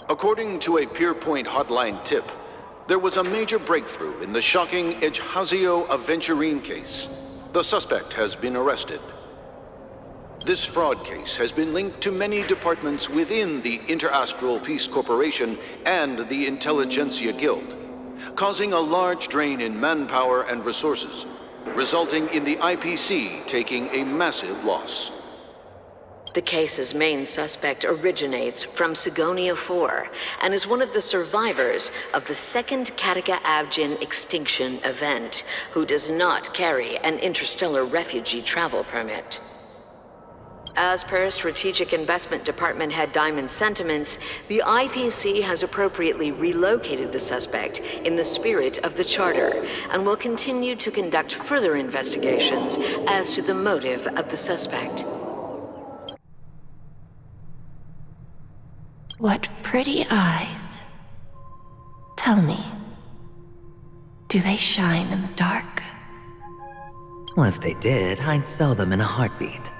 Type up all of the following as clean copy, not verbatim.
According to a Pierpoint hotline tip, there was a major breakthrough in the shocking Ejhazio Aventurine case. The suspect has been arrested. This fraud case has been linked to many departments within the Interastral Peace Corporation and the Intelligentsia Guild, causing a large drain in manpower and resources, resulting in the IPC taking a massive loss. The case's main suspect originates from Sigonia 4 and is one of the survivors of the second Kataka Abjin extinction event, who does not carry an interstellar refugee travel permit. As per Strategic Investment Department Head Diamond's sentiments, the IPC has appropriately relocated the suspect in the spirit of the Charter and will continue to conduct further investigations as to the motive of the suspect. What pretty eyes. Tell me, do they shine in the dark? Well, if they did, I'd sell them in a heartbeat.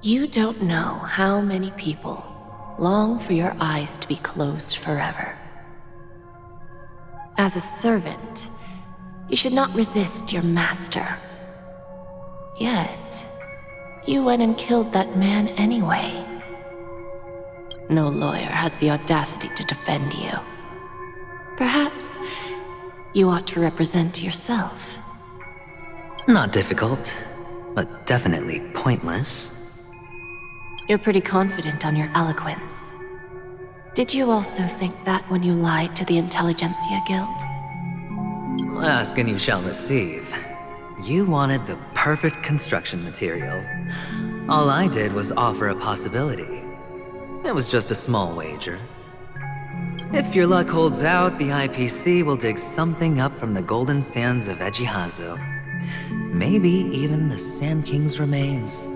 You don't know how many people long for your eyes to be closed forever. As a servant, you should not resist your master. Yet, you went and killed that man anyway. No lawyer has the audacity to defend you. Perhaps you ought to represent yourself. Not difficult, but definitely pointless. You're pretty confident on your eloquence. Did you also think that when you lied to the Intelligentsia Guild? Ask and you shall receive. You wanted the perfect construction material. All I did was offer a possibility. It was just a small wager. If your luck holds out, the IPC will dig something up from the golden sands of Ejhazio. Maybe even the Sand King's remains.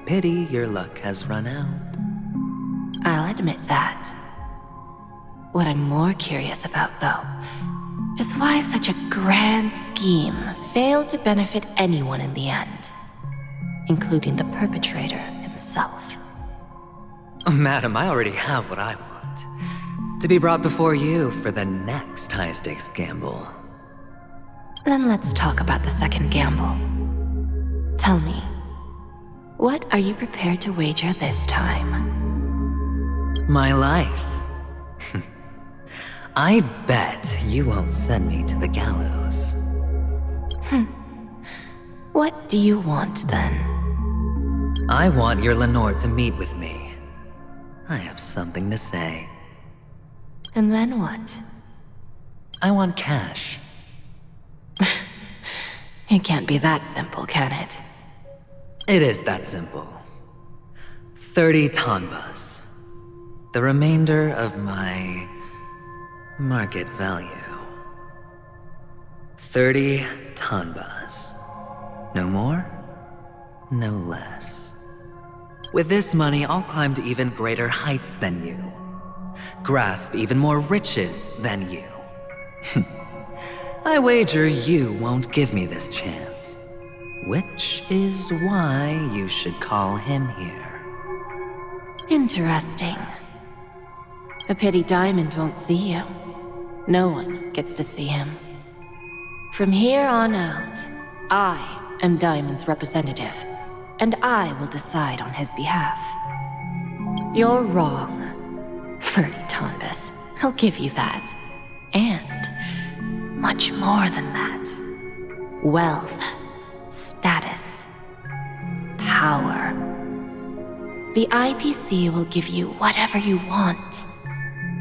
Pity your luck has run out. I'll admit that. What I'm more curious about, though, is why such a grand scheme failed to benefit anyone in the end, including the perpetrator himself. Madam, I already have what I want. To be brought before you for the next high-stakes gamble. Then let's talk about the second gamble. Tell me, what are you prepared to wager this time? My life. I bet you won't send me to the gallows. What do you want, then? I want your Lenore to meet with me. I have something to say. And then what? I want cash. It can't be that simple, can it? It is that simple. 30 tanbas. The remainder of my market value. 30 tanbas. No more, no less. With this money, I'll climb to even greater heights than you. Grasp even more riches than you. I wager you won't give me this chance. Which is why you should call him here. Interesting. A pity Diamond won't see you. No one gets to see him. From here on out, I am Diamond's representative, and I will decide on his behalf. You're wrong. 30 tanbas. I'll give you that. And much more than that. Wealth, status, power. The IPC will give you whatever you want,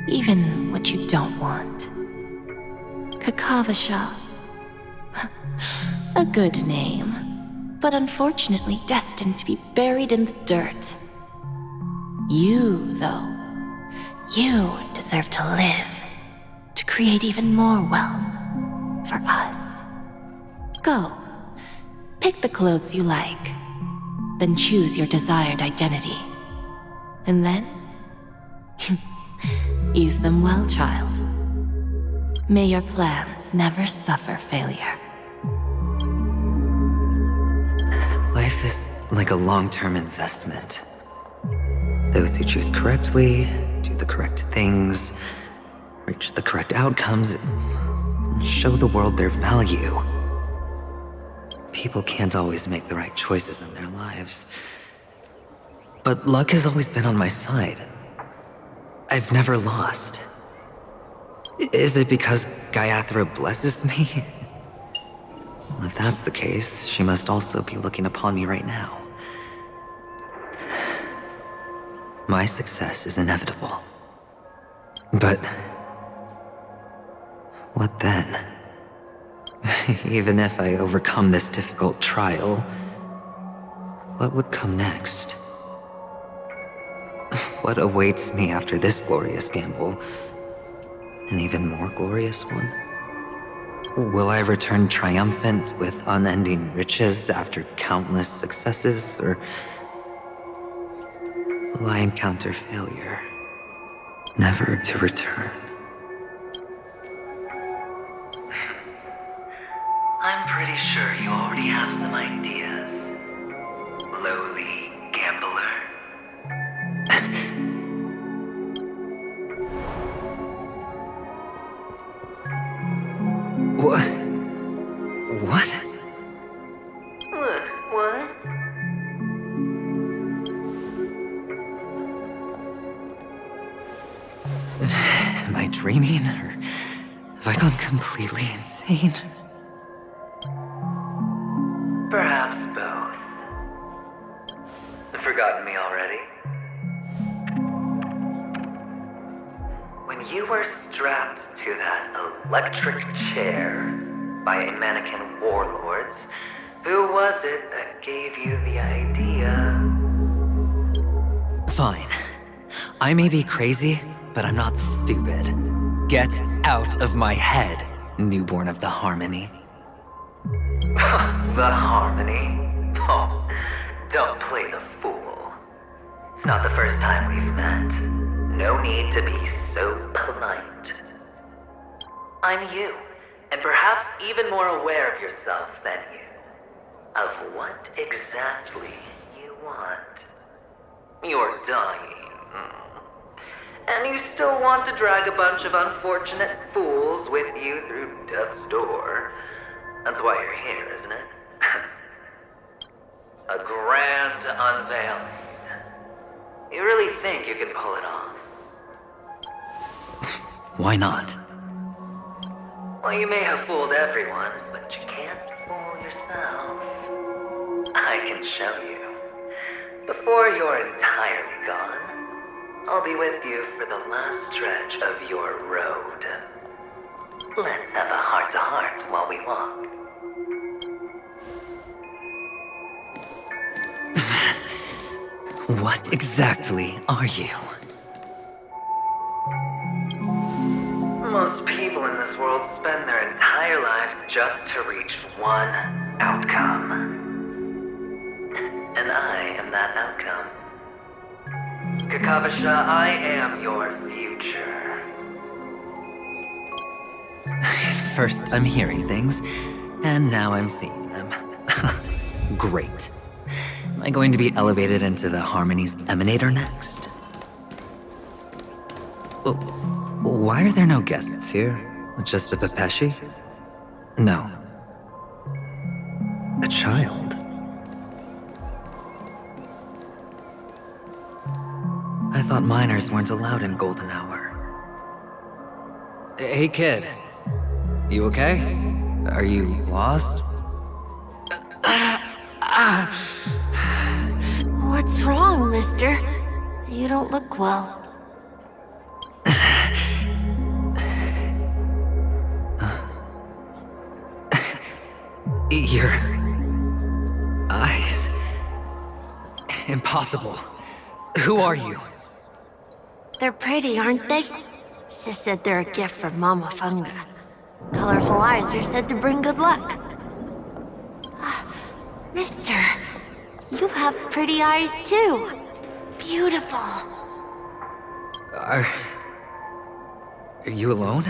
even what you don't want. Kakavasha. A good name, but unfortunately destined to be buried in the dirt. You, though, you deserve to live, to create even more wealth for us. Go, pick the clothes you like, then choose your desired identity. And then, use them well, child. May your plans never suffer failure. Life is like a long-term investment. Those who choose correctly correct things, reach the correct outcomes, and show the world their value. People can't always make the right choices in their lives. But luck has always been on my side. I've never lost. Is it because Gayathra blesses me? Well, if that's the case, she must also be looking upon me right now. My success is inevitable. But what then? Even if I overcome this difficult trial, what would come next? What awaits me after this glorious gamble? An even more glorious one? Will I return triumphant with unending riches after countless successes, or will I encounter failure, never to return? I'm pretty sure you already have some ideas, lowly gambler. What? What? What? Am I dreaming, or have I gone completely insane? Perhaps both. Forgotten me already? When you were strapped to that electric chair by a mannequin warlords, who was it that gave you the idea? Fine. I may be crazy, but I'm not stupid. Get out of my head, newborn of the Harmony. The Harmony? Oh, don't play the fool. It's not the first time we've met. No need to be so polite. I'm you, and perhaps even more aware of yourself than you. Of what exactly you want. You're dying. And you still want to drag a bunch of unfortunate fools with you through death's door. That's why you're here, isn't it? A grand unveiling. You really think you can pull it off? Why not? Well, you may have fooled everyone, but you can't fool yourself. I can show you. Before you're entirely gone, I'll be with you for the last stretch of your road. Let's have a heart-to-heart while we walk. What exactly are you? Most people in this world spend their entire lives just to reach one outcome. And I am that outcome. Kakavasha, I am your future. First I'm hearing things, and now I'm seeing them. Great. Am I going to be elevated into the Harmony's Emanator next? Why are there no guests here? Just a Pepeshi? No. A child. I thought minors weren't allowed in Golden Hour. Hey kid, you okay? Are you lost? What's wrong, mister? You don't look well. Your eyes. Impossible. Who are you? They're pretty, aren't they? Sis said they're a gift from Mama Funga. Colorful eyes are said to bring good luck. Mister, you have pretty eyes too. Beautiful. Are you alone?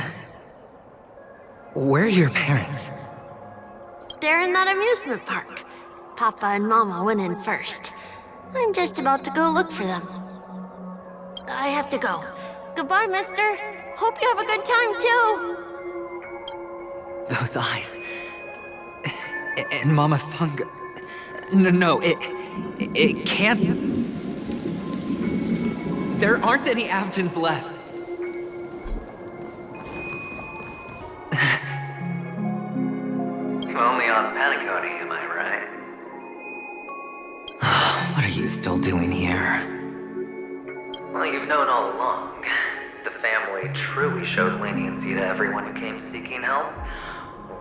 Where are your parents? They're in that amusement park. Papa and Mama went in first. I'm just about to go look for them. I have to go. Goodbye, mister. Hope you have a good time, too. Those eyes. And Mama Funga. No, it can't. There aren't any Avgens left. Only on Penacony, am I right? What are you still doing here? Well, you've known all along. The family truly showed leniency to everyone who came seeking help.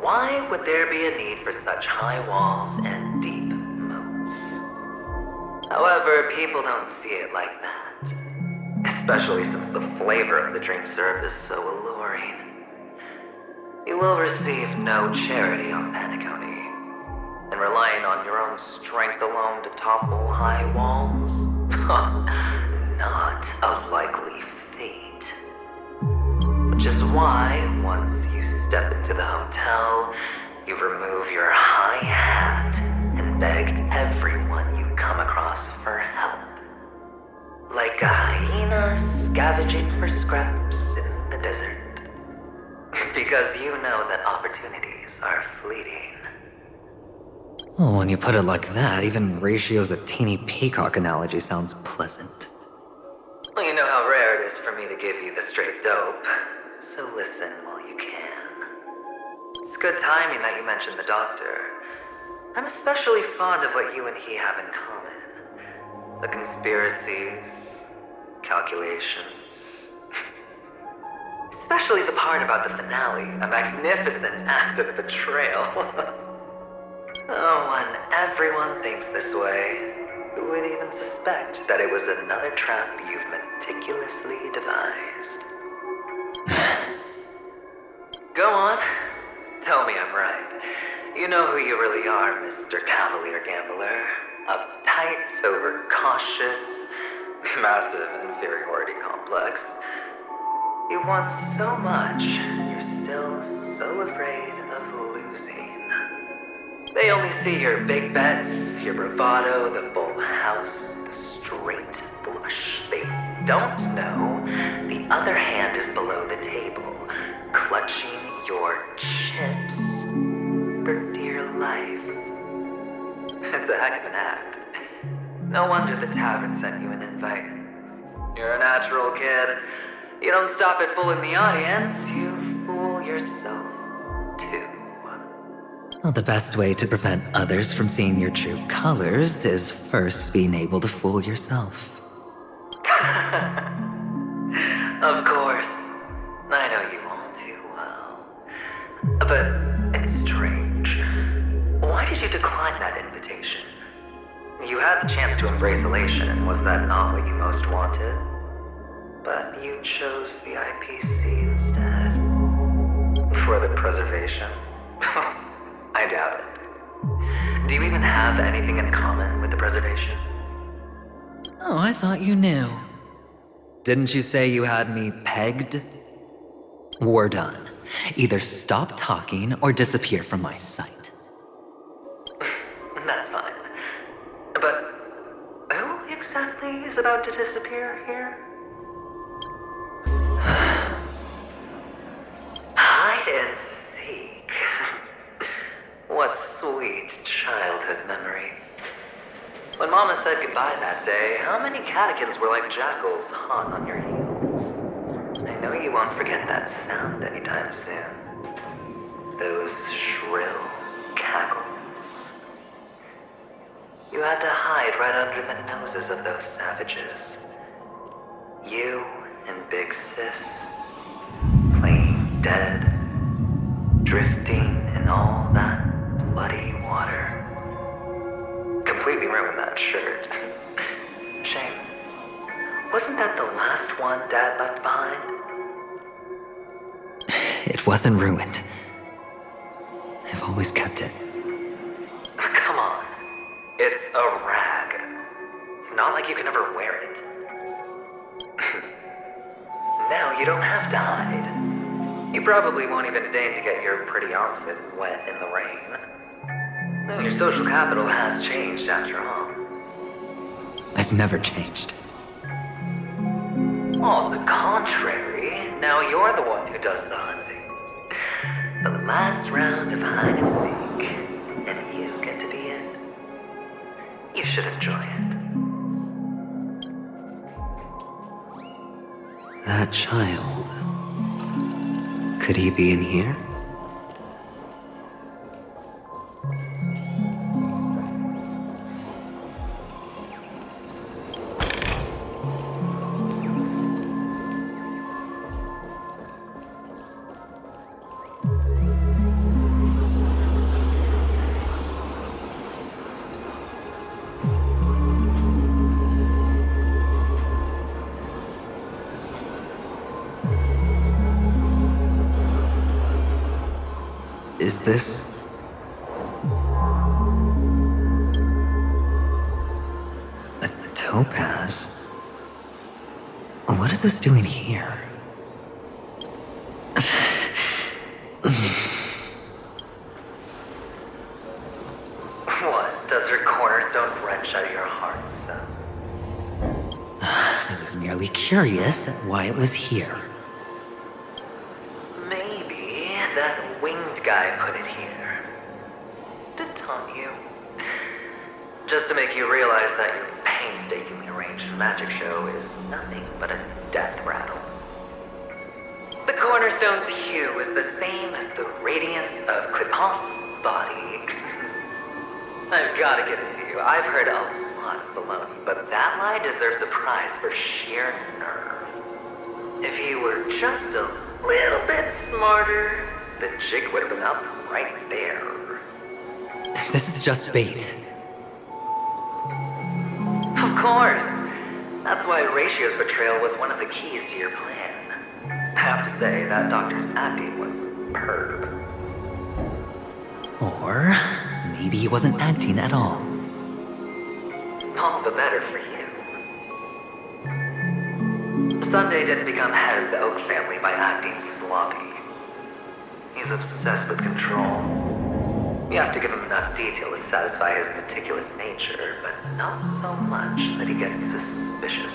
Why would there be a need for such high walls and deep moats? However, people don't see it like that. Especially since the flavor of the drink syrup is so alluring. You will receive no charity on Penacony. And relying on your own strength alone to topple high walls? Not a likely fate. Which is why, once you step into the hotel, you remove your high hat and beg everyone you come across for help. Like a hyena scavenging for scraps in the desert. Because you know that opportunities are fleeting. Well, when you put it like that, even Ratio's a teeny peacock analogy sounds pleasant. Well, you know how rare it is for me to give you the straight dope, so listen while you can. It's good timing that you mentioned the doctor. I'm especially fond of what you and he have in common. The conspiracies, calculations. Especially the part about the finale, a magnificent act of betrayal. Oh, when everyone thinks this way, who would even suspect that it was another trap you've meticulously devised? Go on. Tell me I'm right. You know who you really are, Mr. Cavalier Gambler. Uptight, overcautious, massive inferiority complex. You want so much, you're still so afraid of losing. They only see your big bets, your bravado, the full house, the straight flush. They don't know the other hand is below the table, clutching your chips for dear life. It's a heck of an act. No wonder the tavern sent you an invite. You're a natural kid. You don't stop at fooling the audience, you fool yourself too. Well, the best way to prevent others from seeing your true colors is first being able to fool yourself. Of course. I know you all too well. But it's strange. Why did you decline that invitation? You had the chance to embrace elation. Was that not what you most wanted? But you chose the IPC instead. For the preservation? I doubt it. Do you even have anything in common with the preservation? Oh, I thought you knew. Didn't you say you had me pegged? We're done. Either stop talking or disappear from my sight. That's fine. But who exactly is about to disappear here? Hide and seek. What sweet childhood memories. When Mama said goodbye that day, how many catechins were like jackals hot on your heels? I know you won't forget that sound anytime soon. Those shrill cackles. You had to hide right under the noses of those savages. You and Big Sis, playing dead, drifting in all that bloody water. Completely ruined that shirt. Shame. Wasn't that the last one Dad left behind? It wasn't ruined. I've always kept it. Come on. It's a rag. It's not like you can ever wear it. Now you don't have to hide. You probably won't even deign to get your pretty outfit wet in the rain. Well, your social capital has changed after all. I've never changed. On the contrary, now you're the one who does the hunting. The last round of hide and seek, and you get to be it. You should enjoy it. That child. Could he be in here? Is this... a topaz? What is this doing here? What, does your cornerstone wrench out of your heart, son? I was merely curious at why it was here. Maybe that winged guy put it here. To taunt you. Just to make you realize that your painstakingly arranged magic show is nothing but a death rattle. The cornerstone's hue is the same as the radiance of Clipant's body. I've got to give it to you. I've heard a lot of baloney, but that lie deserves a prize for sheer nerve. If he were just a little bit smarter, the jig would have been up right there. This is just bait. Of course. That's why Ratio's betrayal was one of the keys to your plan. I have to say, that doctor's acting was superb. Or maybe he wasn't acting at all. All the better for you. Sunday didn't become head of the Oak family by acting sloppy. He's obsessed with control. You have to give him enough detail to satisfy his meticulous nature, but not so much that he gets suspicious.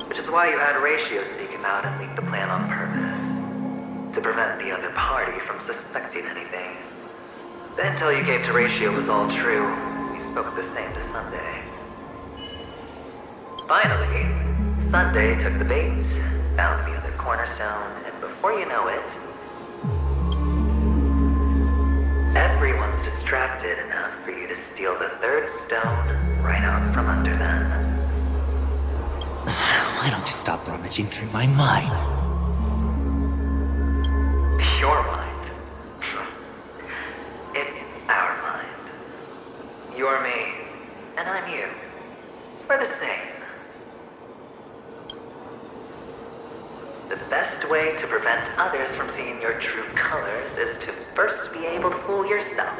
Which is why you had Ratio seek him out and leak the plan on purpose. To prevent the other party from suspecting anything. The intel you gave to Ratio was all true. He spoke the same to Sunday. Finally, Sunday took the bait, found the other cornerstone, and before you know it, everyone's distracted enough for you to steal the third stone right out from under them. Why don't you stop rummaging through my mind? Your mind. It's our mind. You're me, and I'm you. We're the same. The best way to prevent others from seeing your true colors is to first be able to fool yourself.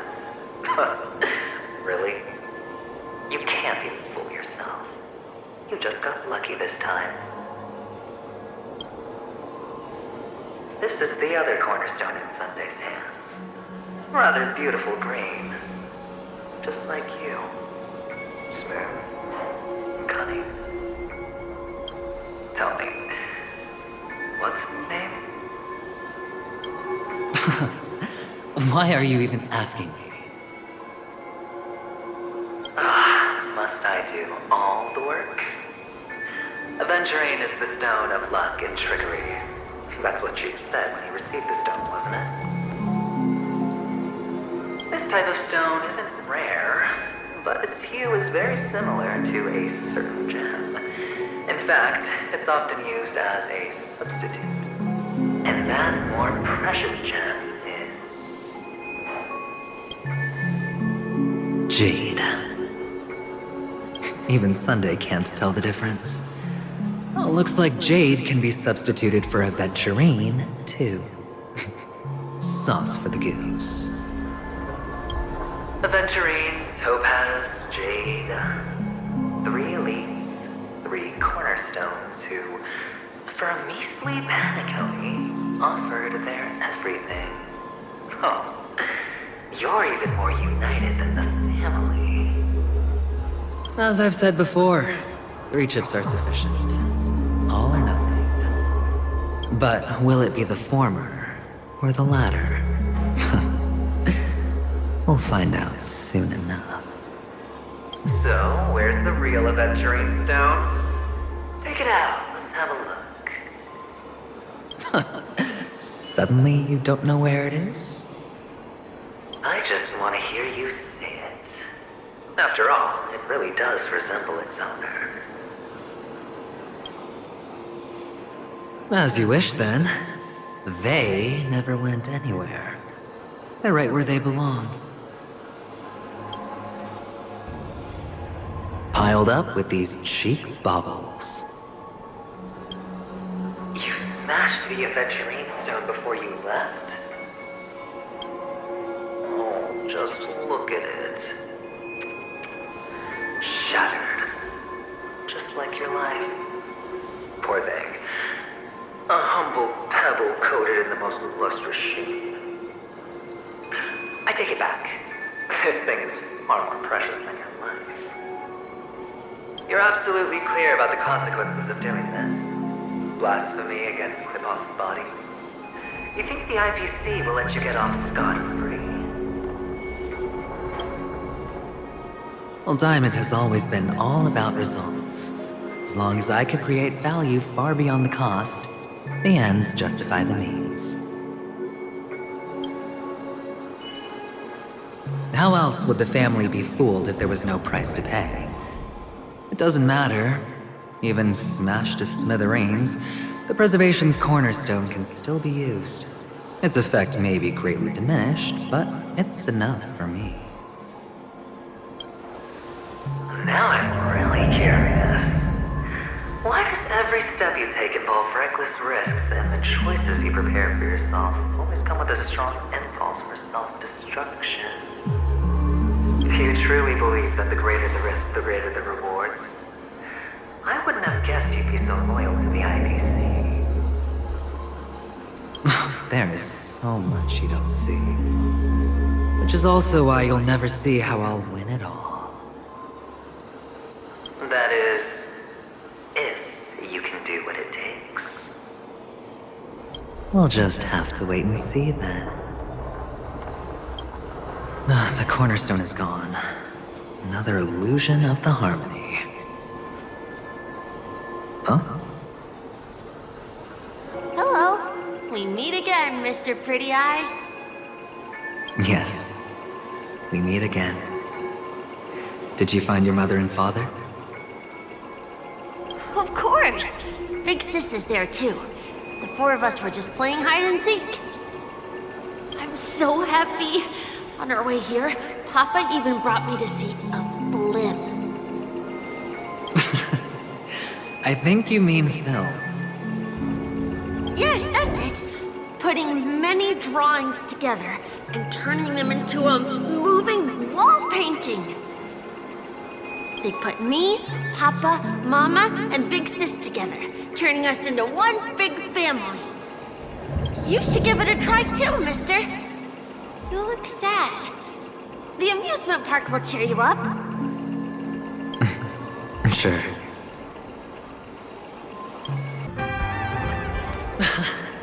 Really? You can't even fool yourself. You just got lucky this time. This is the other cornerstone in Sunday's hands. Rather beautiful green. Just like you. Smooth. Cunning. Tell me, what's its name? Why are you even asking me? Must I do all the work? Aventurine is the stone of luck and trickery. That's what she said when you received the stone, wasn't it? This type of stone isn't rare, but its hue is very similar to a certain gem. In fact, it's often used as a substitute. And that more precious gem is... Jade. Even Sunday can't tell the difference. Oh, looks like Jade can be substituted for Aventurine, too. Sauce for the goose. Aventurine, Topaz, Jade. 3 elites, 3 cornerstones who, for a measly Penacony, offered their everything. Oh, you're even more united than the family. As I've said before, 3 chips are sufficient. all or nothing. But will it be the former or the latter? We'll find out soon enough. So, where's the real aventurine stone? Take it out. Let's have a look. Suddenly you don't know where it is? I just want to hear you say it. After all, it really does resemble its owner. As you wish, then. They never went anywhere. They're right where they belong. Piled up with these cheap baubles. You smashed the aventurine stone before you left? Oh, just look at it. Shattered. Just like your life. Poor thing. A humble pebble coated in the most lustrous sheen. I take it back. This thing is far more precious than your life. You're absolutely clear about the consequences of doing this. Blasphemy against Clipot's body. You think the IPC will let you get off scot-free? Well, Diamond has always been all about results. As long as I could create value far beyond the cost, the ends justify the means. How else would the family be fooled if there was no price to pay? It doesn't matter. Even smashed to smithereens, the preservation's cornerstone can still be used. Its effect may be greatly diminished, but it's enough for me. Now I'm really curious. Why does every step you take involve reckless risks, and the choices you prepare for yourself always come with a strong impulse for self-destruction? Do you truly believe that the greater the risk, the greater the rewards? I wouldn't have guessed you'd be so loyal to the IPC. There is so much you don't see. Which is also why you'll never see how I'll win it all. That is, if you can do what it takes. We'll just have to wait and see then. The cornerstone is gone. Another illusion of the harmony. Huh? Hello. We meet again, Mr. Pretty Eyes. Yes. We meet again. Did you find your mother and father? Of course. Big Sis is there too. The four of us were just playing hide and seek. I'm so happy. On our way here, Papa even brought me to see a blimp. I think you mean film. Yes, that's it. Putting many drawings together and turning them into a moving wall painting. They put me, Papa, Mama, and Big Sis together, turning us into one big family. You should give it a try too, mister. You look sad. The amusement park will cheer you up. Sure.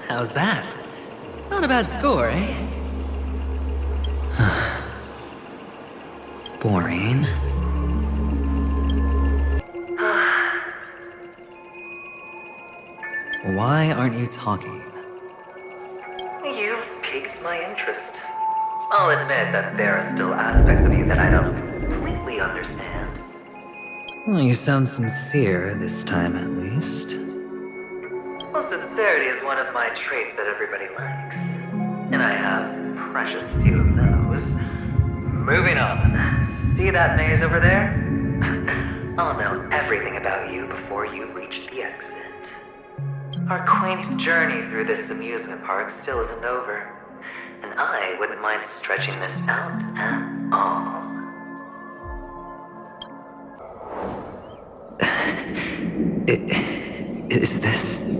How's that? Not a bad score, eh? Boring. Why aren't you talking? You've piqued my interest. I'll admit that there are still aspects of you that I don't completely understand. Well, you sound sincere this time, at least. Well, sincerity is one of my traits that everybody likes. And I have precious few of those. Moving on. See that maze over there? I'll know everything about you before you reach the exit. Our quaint journey through this amusement park still isn't over. And I wouldn't mind stretching this out at all. Is this...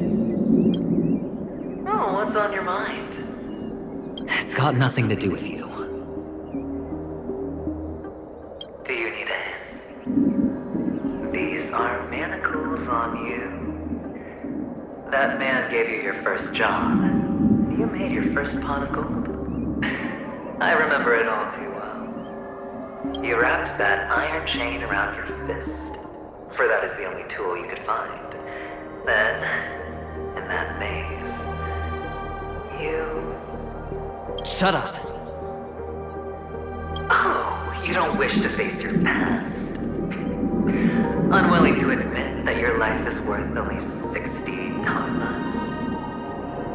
Oh, what's on your mind? It's got nothing to do with you. Do you need a hint? These are manacles on you. that man gave you your first job. You made your first pot of gold. I remember it all too well. You wrapped that iron chain around your fist, for that is the only tool you could find. Then, in that maze, you... Shut up! Oh, you don't wish to face your past. Unwilling to admit that your life is worth only 60 tamas.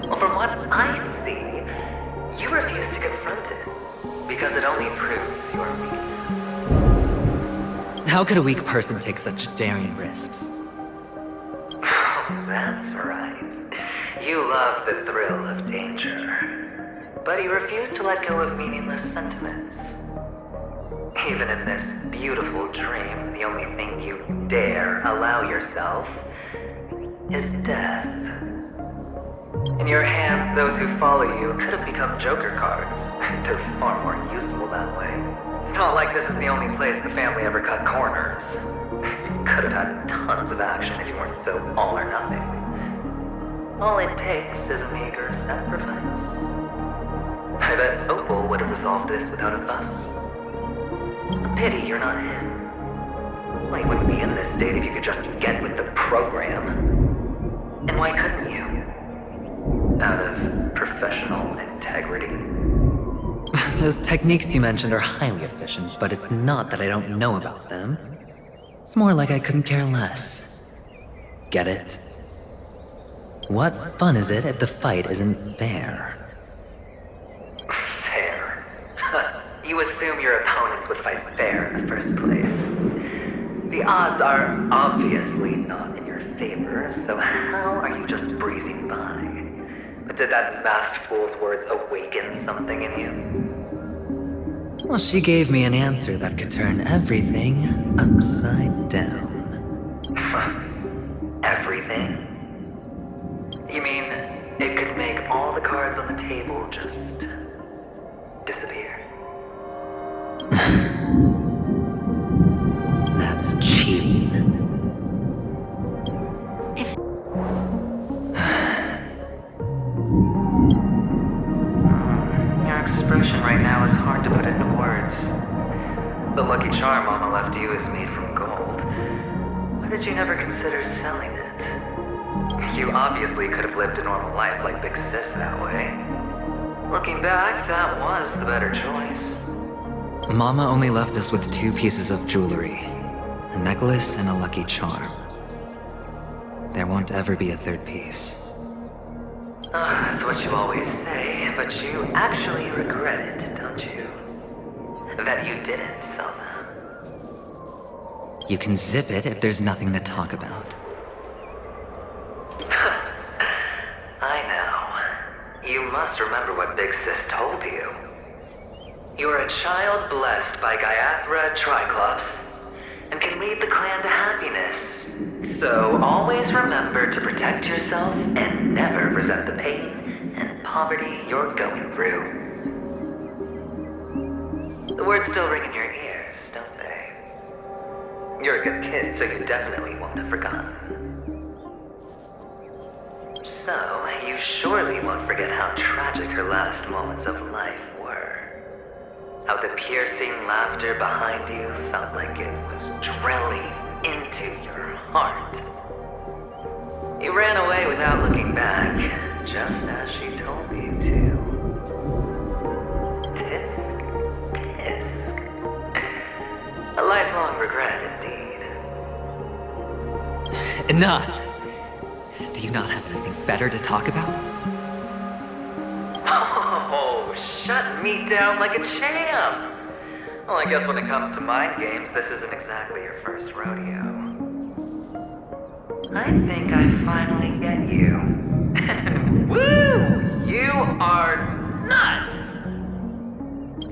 Well, from what I see, you refuse to confront it, because it only proves your weakness. How could a weak person take such daring risks? Oh, that's right. You love the thrill of danger. But you refuse to let go of meaningless sentiments. Even in this beautiful dream, the only thing you dare allow yourself is death. In your hands, those who follow you could have become joker cards. They're far more useful that way. It's not like this is the only place the family ever cut corners. Could have had tons of action if you weren't so all or nothing. All it takes is a meager sacrifice. I bet Opal would have resolved this without a fuss. A pity you're not him. Well, you wouldn't be in this state if you could just get with the program. And why couldn't you? Out of professional integrity. Those techniques you mentioned are highly efficient, but it's not that I don't know about them. It's more like I couldn't care less. Get it? What fun is it if the fight isn't fair? Fair. You assume your opponents would fight fair in the first place. The odds are obviously not in your favor, so how are you just breezing by? But did that masked fool's words awaken something in you? Well, she gave me an answer that could turn everything upside down. Everything? You mean it could make all the cards on the table just disappear? That's cheating. Your expression right now is hard to put into words. The lucky charm Mama left you is made from gold. Why did you never consider selling it? You obviously could have lived a normal life like Big Sis that way. Looking back, that was the better choice. Mama only left us with 2 pieces of jewelry. A necklace and a lucky charm. There won't ever be a 3rd piece. That's what you always say, but you actually regret it, don't you? That you didn't sell them. You can zip it if there's nothing to talk about. I know. You must remember what Big Sis told you. You're a child blessed by Gaiathra Triclops, and can lead the clan to happiness. So always remember to protect yourself and never resent the pain and poverty you're going through. The words still ring in your ears, don't they? You're a good kid, so you definitely won't have forgotten. So, you surely won't forget how tragic her last moments of life were. How the piercing laughter behind you felt like it was drilling into your heart. You ran away without looking back, just as she told you to. Tisk, tisk. A lifelong regret indeed. Enough! Do you not have anything better to talk about? Oh, shut me down like a champ! Well, I guess when it comes to mind games, this isn't exactly your first rodeo. I think I finally get you. Woo! You are nuts!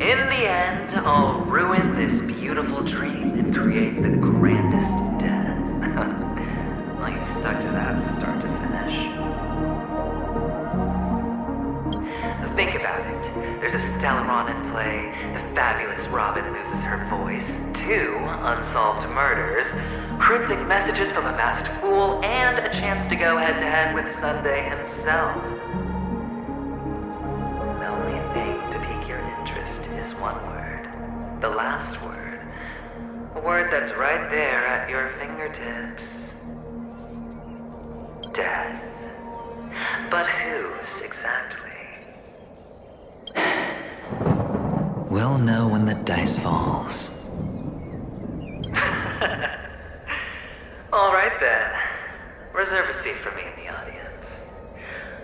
In the end, I'll ruin this beautiful dream and create the grandest death. Well, you stuck to that start to finish. Think about right. There's a Stellaron in play, the fabulous Robin loses her voice, 2 unsolved murders, cryptic messages from a masked fool, and a chance to go head-to-head with Sunday himself. The only thing to pique your interest is one word. The last word. A word that's right there at your fingertips. Death. But whose exactly? We'll know when the dice falls. All right then. Reserve a seat for me in the audience.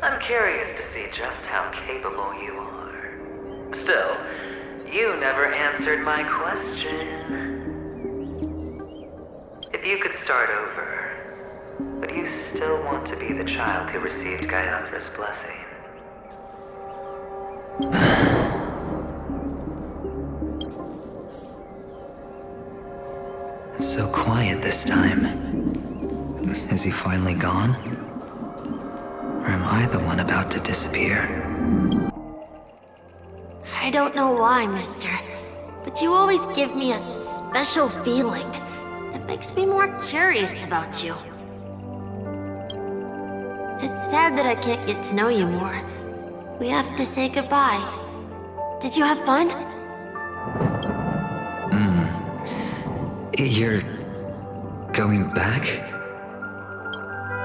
I'm curious to see just how capable you are. Still, you never answered my question. If you could start over, would you still want to be the child who received Gayathra's blessing? It's so quiet this time. Is he finally gone? Or am I the one about to disappear? I don't know why, mister, but you always give me a special feeling that makes me more curious about you. It's sad that I can't get to know you more. We have to say goodbye. Did you have fun? You're going back?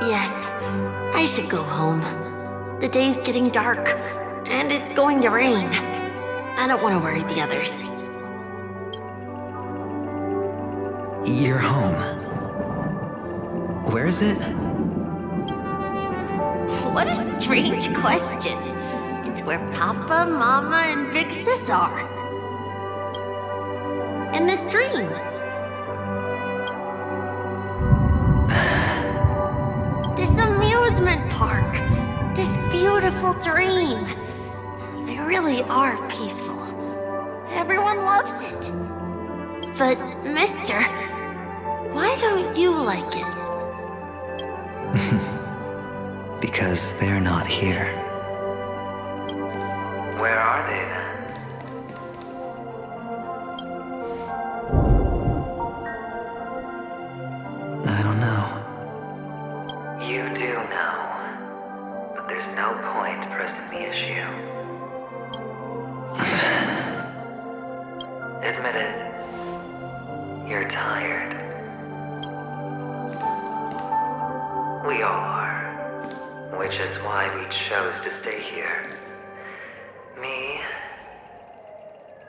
Yes, I should go home. The day's getting dark, and it's going to rain. I don't want to worry the others. You're home. Where is it? What a strange question. It's where Papa, Mama, and Big Sis are. In this dream. This amusement park. This beautiful dream. They really are peaceful. Everyone loves it. But, mister, why don't you like it? Because they're not here. Where are they then? I don't know. You do know. But there's no point pressing the issue. Admit it. You're tired. We all are. Which is why we chose to stay here. Me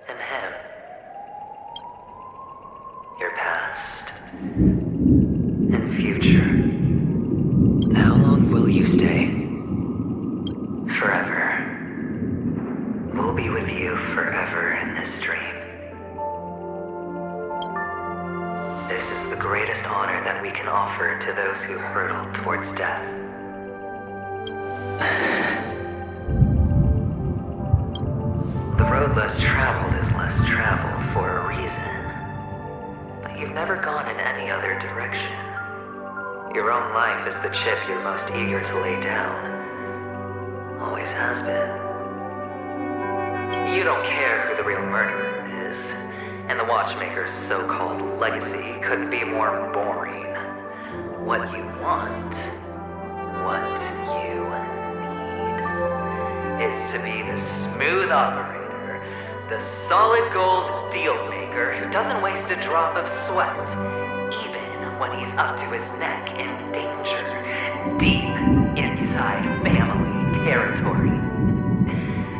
and him. Your past and future. How long will you stay? Forever. We'll be with you forever in this dream. This is the greatest honor that we can offer to those who hurtle towards death. The road less traveled is less traveled for a reason. But you've never gone in any other direction. Your own life is the chip you're most eager to lay down. Always has been. You don't care who the real murderer is, and the Watchmaker's so-called legacy couldn't be more boring. What you want, what you need, is to be the smooth operator, the solid gold deal maker who doesn't waste a drop of sweat, even when he's up to his neck in danger, deep inside family territory.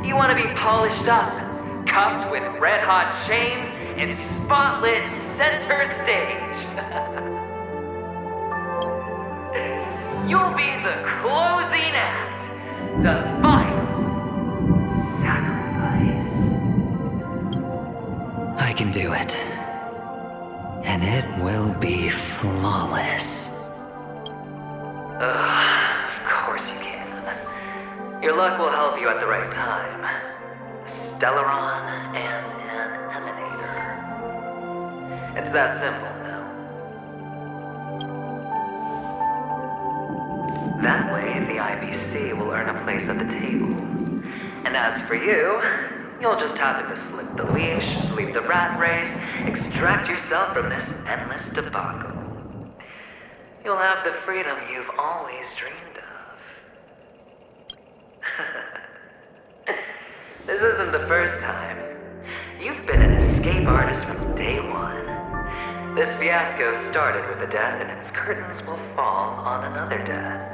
You want to be polished up, cuffed with red-hot chains, and spotlit center stage. You'll be the closing act, the final sacrifice. I can do it. And it will be flawless. Of course you can. Your luck will help you at the right time. A Stellaron and an Emanator. It's that simple now. That way, the IBC will earn a place at the table. And as for you, you'll just happen to slip the leash, leave the rat race, extract yourself from this endless debacle. You'll have the freedom you've always dreamed of. This isn't the first time. You've been an escape artist from day one. This fiasco started with a death, and its curtains will fall on another death.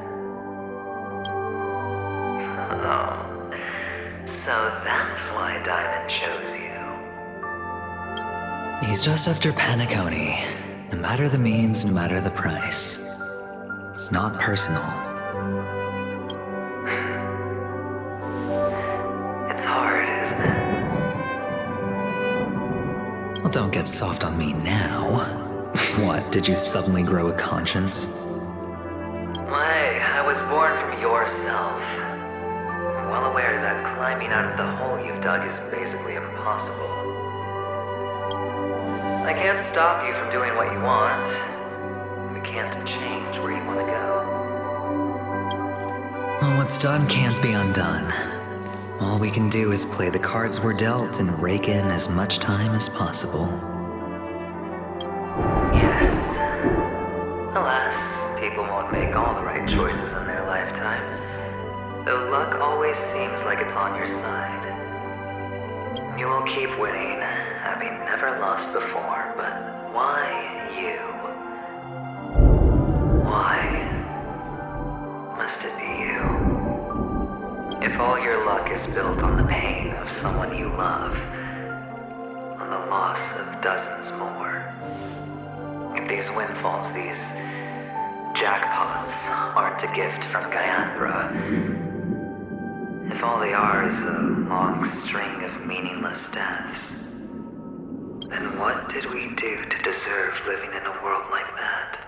Oh, so that's why Diamond chose you. He's just after Penacony. No matter the means, no matter the price. It's not personal. It's hard, isn't it? Well, don't get soft on me now. What, did you suddenly grow a conscience? Why, I was born from yourself. I'm well aware that climbing out of the hole you've dug is basically impossible. I can't stop you from doing what you want. We can't change where you want to go. Well, what's done can't be undone. All we can do is play the cards we're dealt and rake in as much time as possible. Yes. Alas, people won't make all the right choices in their lifetime. Though luck always seems like it's on your side. You will keep winning, having never lost before, but why you? Why must it be you? If all your luck is built on the pain of someone you love, on the loss of dozens more, if these windfalls, these jackpots, aren't a gift from Gaiathra, if all they are is a long string of meaningless deaths, then what did we do to deserve living in a world like that?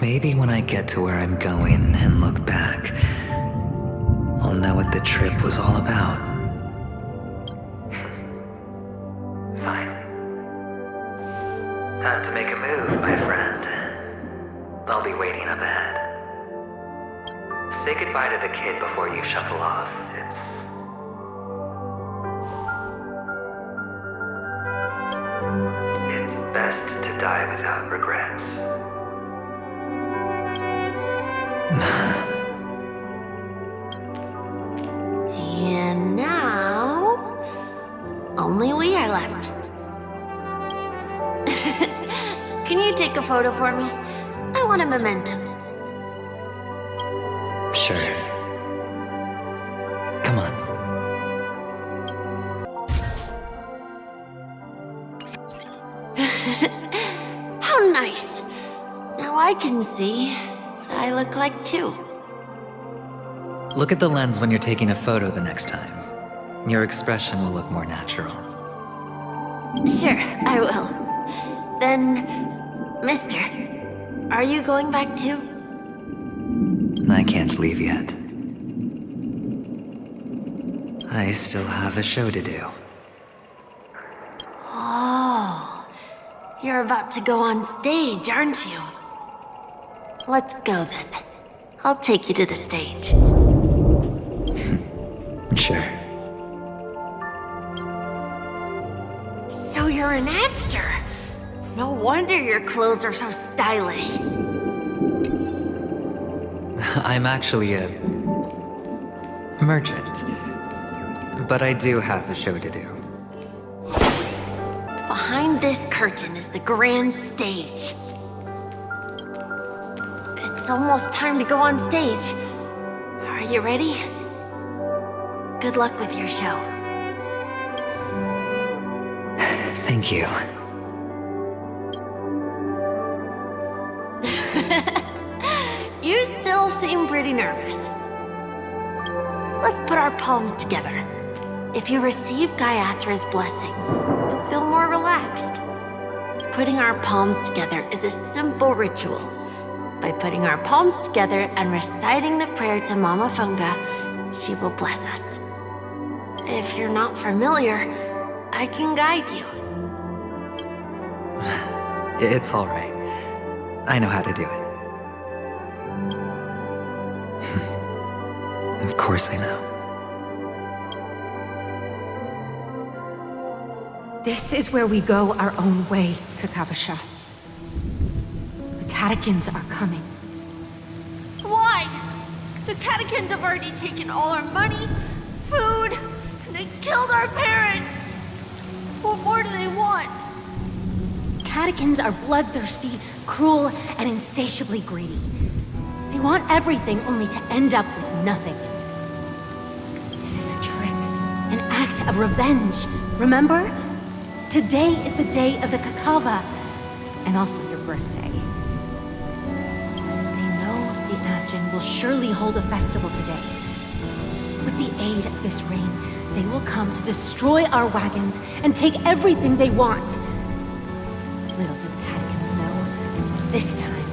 Maybe when I get to where I'm going and look back, I'll know what the trip was all about. Fine. Time to make a move, my friend. I'll be waiting up ahead. Say goodbye to the kid before you shuffle off. It's best to die without regrets. And now, only we are left. Can you take a photo for me? I want a memento. Sure. Come on. How nice. Now I can see what I look like too. Look at the lens when you're taking a photo the next time. Your expression will look more natural. Sure, I will. Then, mister, are you going back too? I can't leave yet. I still have a show to do. Oh, you're about to go on stage, aren't you? Let's go then. I'll take you to the stage. Sure. So you're an actor? No wonder your clothes are so stylish. I'm actually a merchant. But I do have a show to do. Behind this curtain is the grand stage. It's almost time to go on stage. Are you ready? Good luck with your show. Thank you. You still seem pretty nervous. Let's put our palms together. If you receive Gaiathra's blessing, you'll feel more relaxed. Putting our palms together is a simple ritual. By putting our palms together and reciting the prayer to Mama Funga, she will bless us. If you're not familiar, I can guide you. It's all right. I know how to do it. Of course I know. This is where we go our own way, Kakavasha. The catechins are coming. Why? The catechins have already taken all our money, food, and they killed our parents. What more do they want? Catechins are bloodthirsty, cruel, and insatiably greedy. They want everything only to end up with nothing. This is a trick, an act of revenge. Remember? Today is the day of the Kakava, and also your birthday. They know the Avgin will surely hold a festival today. With the aid of this rain, they will come to destroy our wagons and take everything they want. Little do the catechins know, this time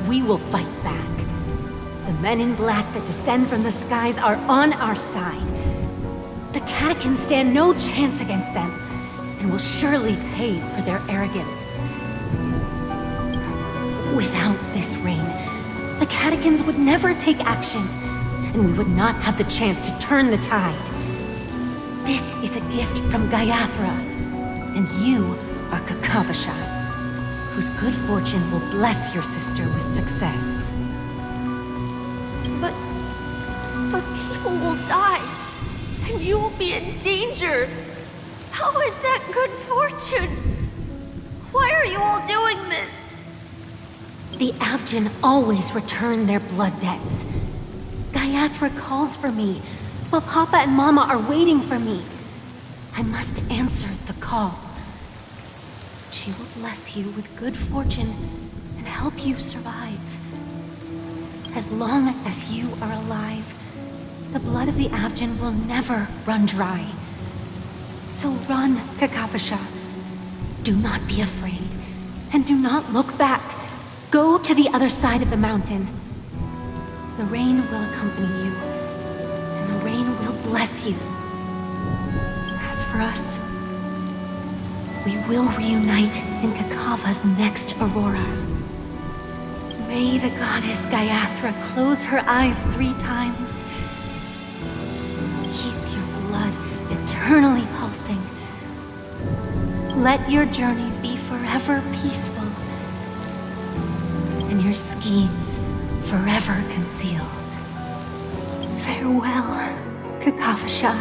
we will fight back. The men in black that descend from the skies are on our side. The catechins stand no chance against them, and will surely pay for their arrogance. Without this rain, the catechins would never take action, and we would not have the chance to turn the tide. This is a gift from Gayathra, and you are Kakavasha, whose good fortune will bless your sister with success. But people will die, and you will be endangered. How is that good fortune? Why are you all doing this? The Avgin always return their blood debts. Gayathra calls for me, while Papa and Mama are waiting for me. I must answer the call. She will bless you with good fortune and help you survive. As long as you are alive, the blood of the Avgin will never run dry. So run, Kakavasha. Do not be afraid, and do not look back. Go to the other side of the mountain. The rain will accompany you, and the rain will bless you. As for us, we will reunite in Kakava's next aurora. May the goddess Gayathra close her eyes 3 times. Keep your blood eternally pulsing. Let your journey be forever peaceful, and your schemes forever concealed. Farewell, Kakavasha.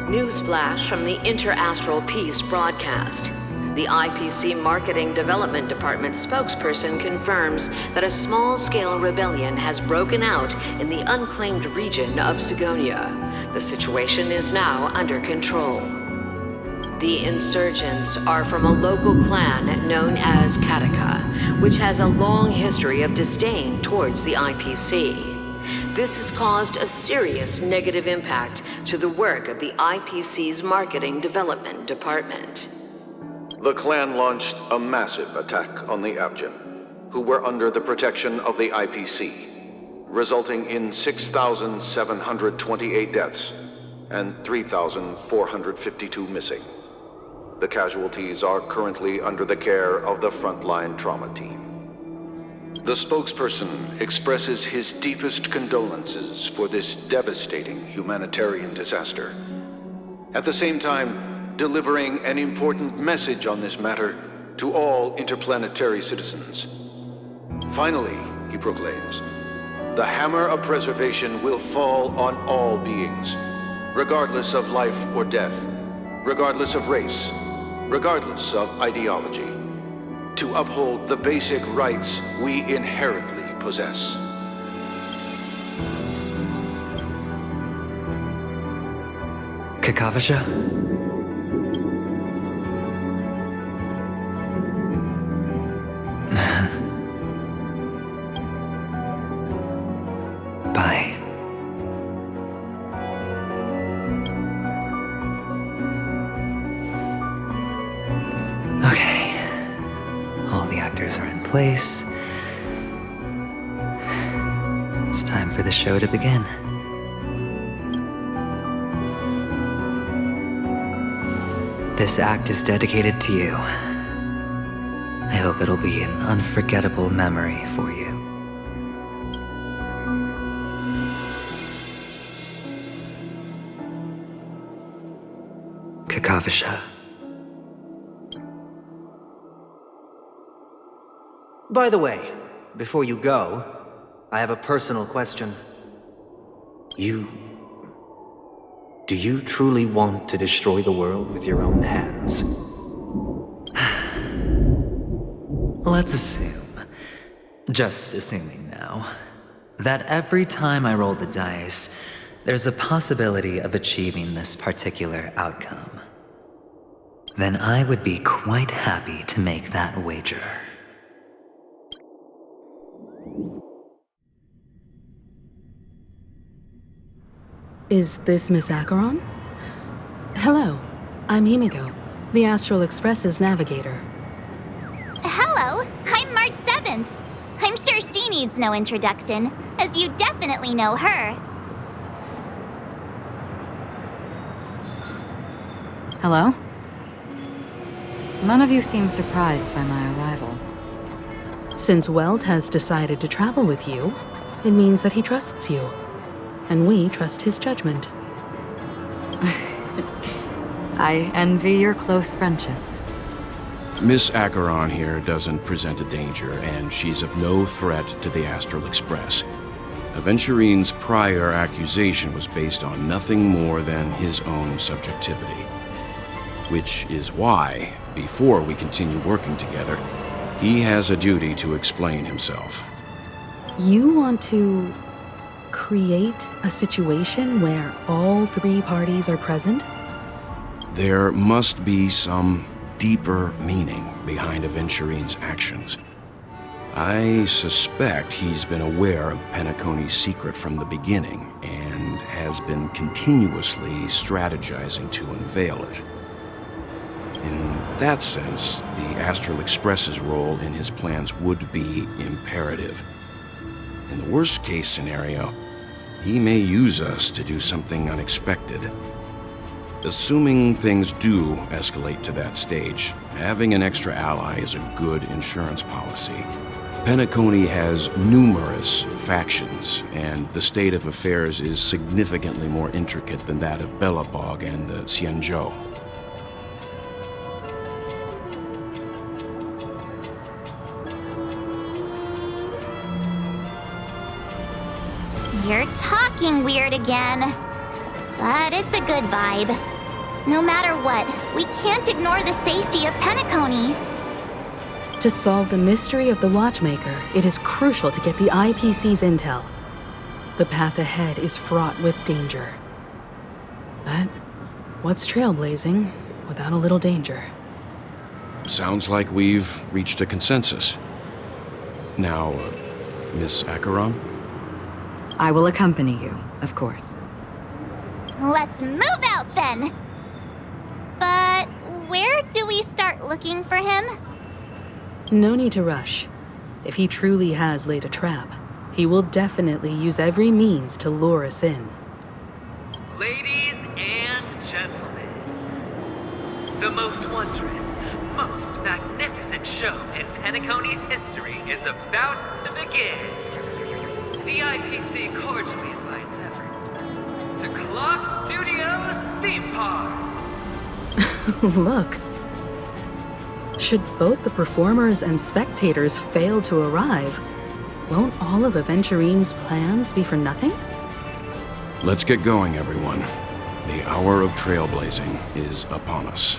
Newsflash from the Inter-Astral Peace broadcast. The IPC Marketing Development Department spokesperson confirms that a small-scale rebellion has broken out in the unclaimed region of Sigonia. The situation is now under control. The insurgents are from a local clan known as Kataka, which has a long history of disdain towards the IPC. This has caused a serious negative impact to the work of the IPC's Marketing Development Department. The clan launched a massive attack on the Avgin, who were under the protection of the IPC, resulting in 6,728 deaths and 3,452 missing. The casualties are currently under the care of the frontline trauma team. The spokesperson expresses his deepest condolences for this devastating humanitarian disaster. At the same time, delivering an important message on this matter to all interplanetary citizens. Finally, he proclaims, the hammer of preservation will fall on all beings, regardless of life or death, regardless of race, regardless of ideology, to uphold the basic rights we inherently possess. Kakavasha? Bye. Okay. All the actors are in place. It's time for the show to begin. This act is dedicated to you. I hope it'll be an unforgettable memory for you. Kakavasha. By the way, before you go, I have a personal question. Do you truly want to destroy the world with your own hands? Let's assume, just assuming now, that every time I roll the dice, there's a possibility of achieving this particular outcome. Then I would be quite happy to make that wager. Is this Miss Acheron? Hello, I'm Himiko, the Astral Express's navigator. Hello, I'm March 7th. I'm sure she needs no introduction, as you definitely know her. Hello? None of you seem surprised by my arrival. Since Welt has decided to travel with you, it means that he trusts you. And we trust his judgment. I envy your close friendships. Miss Acheron here doesn't present a danger, and she's of no threat to the Astral Express. Aventurine's prior accusation was based on nothing more than his own subjectivity. Which is why, before we continue working together, he has a duty to explain himself. You want to create a situation where all three parties are present? There must be some deeper meaning behind Aventurine's actions. I suspect he's been aware of Penacony's secret from the beginning and has been continuously strategizing to unveil it. In that sense, the Astral Express's role in his plans would be imperative. In the worst-case scenario, he may use us to do something unexpected. Assuming things do escalate to that stage, having an extra ally is a good insurance policy. Penacony has numerous factions, and the state of affairs is significantly more intricate than that of Belobog and the Xianzhou. You're talking weird again. But it's a good vibe. No matter what, we can't ignore the safety of Penacony. To solve the mystery of the Watchmaker, it is crucial to get the IPC's intel. The path ahead is fraught with danger. But what's trailblazing without a little danger? Sounds like we've reached a consensus. Now, Miss Acheron? I will accompany you, of course. Let's move out then! But where do we start looking for him? No need to rush. If he truly has laid a trap, he will definitely use every means to lure us in. Ladies and gentlemen, the most wondrous, most magnificent show in Penacony's history is about to begin. The IPC cordially invites everyone to Clock Studios Theme Park. Look. Should both the performers and spectators fail to arrive, won't all of Aventurine's plans be for nothing? Let's get going, everyone. The hour of trailblazing is upon us.